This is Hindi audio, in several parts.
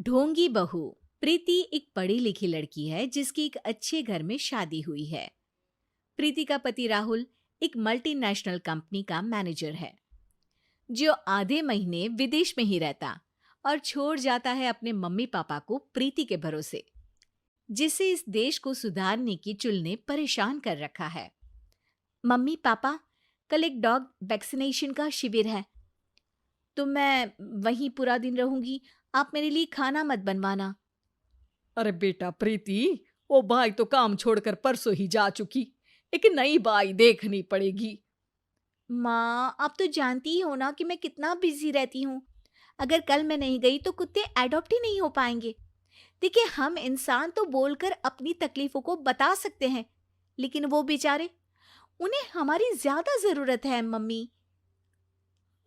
ढोंगी बहू। प्रीति एक पढ़ी लिखी लड़की है जिसकी एक अच्छे घर में शादी हुई है। प्रीति का पति राहुल एक मल्टीनेशनल कंपनी का मैनेजर है जो आधे महीने विदेश में ही रहता और छोड़ जाता है अपने मम्मी पापा को प्रीति के भरोसे, जिससे इस देश को सुधारने की चुल ने परेशान कर रखा है। मम्मी पापा, कल एक डॉग वैक्सीनेशन का शिविर है तो मैं वहीं पूरा दिन रहूंगी। आप मेरे लिए खाना मत बनवाना। अरे बेटा प्रीति, वो बाई तो काम छोड़कर परसों ही जा चुकी। एक नई बाई देखनी पड़ेगी। माँ, आप तो जानती ही हो ना कि मैं कितना बिजी रहती हूँ। अगर कल मैं नहीं गई तो कुत्ते एडॉप्ट ही नहीं हो पाएंगे। देखिए, हम इंसान तो बोलकर अपनी तकलीफों को बता सकते हैं, लेकिन वो बेचारे, उन्हें हमारी ज्यादा जरूरत है मम्मी।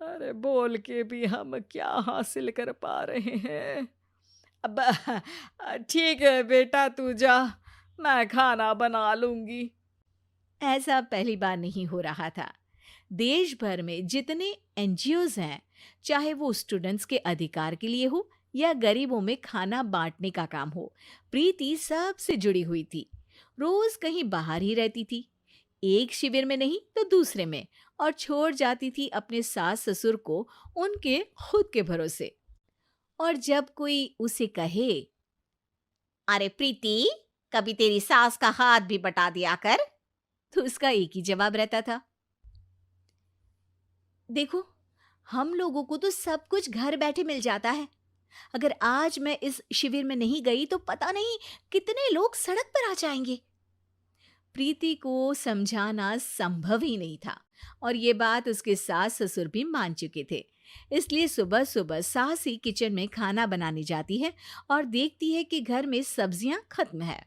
अरे बोल के भी हम क्या हासिल कर पा रहे हैं। अब ठीक है बेटा, तू जा, मैं खाना बना लूंगी। ऐसा पहली बार नहीं हो रहा था। देश भर में जितने एनजीओज हैं, चाहे वो स्टूडेंट्स के अधिकार के लिए हो या गरीबों में खाना बांटने का काम हो, प्रीति सबसे जुड़ी हुई थी। रोज कहीं बाहर ही रहती थी, एक शिविर में नहीं तो दूसरे में, और छोड़ जाती थी अपने सास ससुर को उनके खुद के भरोसे। और जब कोई उसे कहे, अरे प्रीति, कभी तेरी सास का हाथ भी बटा दिया कर, तो उसका एक ही जवाब रहता था, देखो, हम लोगों को तो सब कुछ घर बैठे मिल जाता है। अगर आज मैं इस शिविर में नहीं गई तो पता नहीं कितने लोग सड़क पर आ जाएंगे। प्रीति को समझाना संभव ही नहीं था, और ये बात उसके सास ससुर भी मान चुके थे। इसलिए सुबह सुबह सास ही किचन में खाना बनाने जाती है और देखती है कि घर में सब्जियां खत्म है।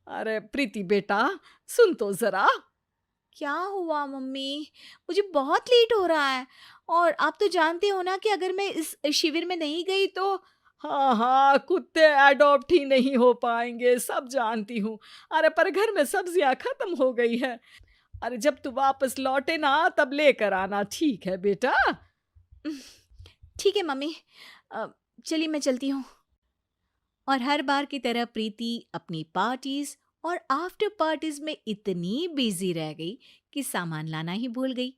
अरे प्रीति बेटा, सुन तो जरा। क्या हुआ मम्मी? मुझे बहुत लेट हो रहा है, और आप तो जानते हो ना कि अगर मैं इस शिविर में नहीं गई तो। हाँ हाँ, कुत्ते एडॉप्ट ही नहीं हो पाएंगे, सब जानती हूँ। अरे पर घर में सब्जियां खत्म हो गई है। अरे जब तू वापस लौटे ना तब लेकर आना, ठीक है बेटा। ठीक है मम्मी, चलिए मैं चलती हूँ। और हर बार की तरह प्रीति अपनी पार्टीज और आफ्टर पार्टीज में इतनी बिजी रह गई कि सामान लाना ही भूल गई।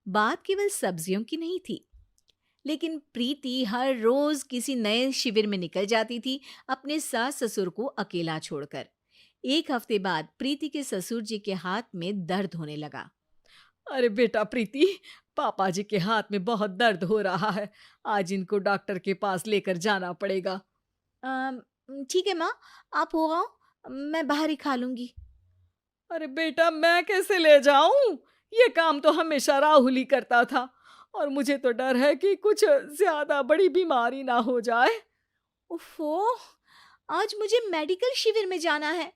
बात केवल सब्जियों की नहीं थी, लेकिन प्रीति हर रोज किसी नए शिविर में निकल जाती थी, अपने सास ससुर को अकेला छोड़कर। एक हफ्ते बाद प्रीति के ससुर जी के हाथ में दर्द होने लगा। अरे बेटा प्रीति, पापा जी के हाथ में बहुत दर्द हो रहा है। आज इनको डॉक्टर के पास लेकर जाना पड़ेगा। "अम, ठीक है माँ, आप हो आओ, मैं बाहर ही खा लूंगी। अरे बेटा, मैं कैसे ले जाऊं? ये काम तो हमेशा राहुल ही करता था, और मुझे तो डर है कि कुछ ज्यादा बड़ी बीमारी ना हो जाए। उफ़ो! आज मुझे मेडिकल शिविर में जाना है।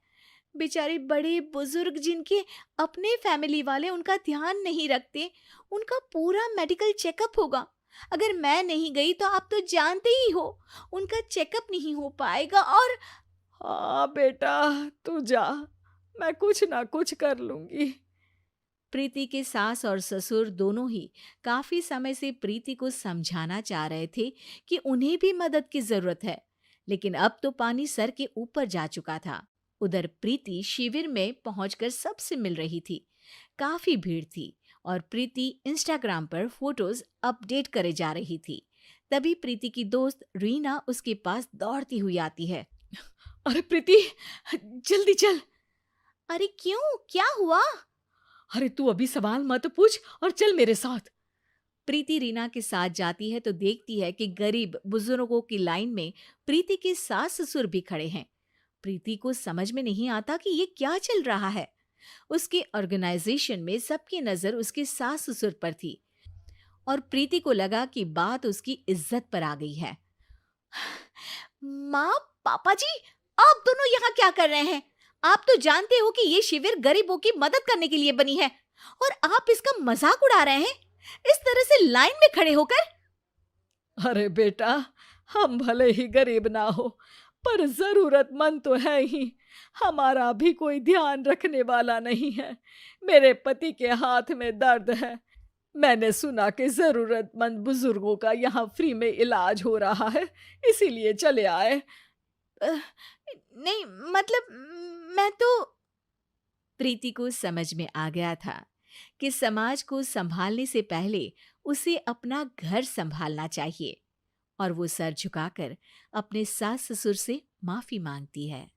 बेचारे बड़े बुजुर्ग जिनके अपने फैमिली वाले उनका ध्यान नहीं रखते, उनका पूरा मेडिकल चेकअप होगा। अगर मैं नहीं गई तो आप तो जानते ही हो, उनका चेकअप नहीं हो पाएगा। और हाँ बेटा, तू जा, मैं कुछ ना कुछ कर लूंगी। प्रीति के सास और ससुर दोनों ही काफी समय से प्रीति को समझाना चाह रहे थे कि उन्हें भी मदद की जरूरत है, लेकिन अब तो पानी सर के ऊपर जा चुका था। उधर प्रीति शिविर में पहुंचकर सबसे मिल रही थी। काफी भीड़ थी और प्रीति इंस्टाग्राम पर फोटोज अपडेट करे जा रही थी। तभी प्रीति की दोस्त रीना उसके पास दौड़ती हुई आती है। अरे प्रीति, जल्दी चल। अरे क्यों, क्या हुआ? अरे तू अभी सवाल मत पूछ और चल मेरे साथ। प्रीति रीना के साथ जाती है तो देखती है कि गरीब बुजुर्गों की लाइन में प्रीति के सास ससुर भी खड़े हैं। प्रीति को समझ में नहीं आता कि ये क्या चल रहा है। उसके ऑर्गेनाइजेशन में सबकी नजर उसके सास ससुर पर थी, और प्रीति को लगा कि बात उसकी इज्जत पर आ गई है। माँ, पापा जी, आप दोनों यहाँ क्या कर रहे हैं? आप तो जानते हो कि ये शिविर गरीबों की मदद करने के लिए बनी है, और आप इसका मजाक उड़ा रहे हैं इस तरह से लाइन में खड़े होकर। अरे बेटा, हम भले ही गरीब ना हो, पर जरूरतमंद तो है ही। हमारा भी कोई ध्यान रखने वाला नहीं है। मेरे पति के हाथ में दर्द है, मैंने सुना कि ज़रूरतमंद बुजुर्गों का यहाँ फ्री में इलाज हो रहा है, इसीलिए चले आए। अ, नहीं, मतलब मैं तो प्रीति को समझ में आ गया था कि समाज को संभालने से पहले उसे अपना घर संभालना चाहिए और वो सर झुकाकर अपने सास ससुर से माफी मांगती है।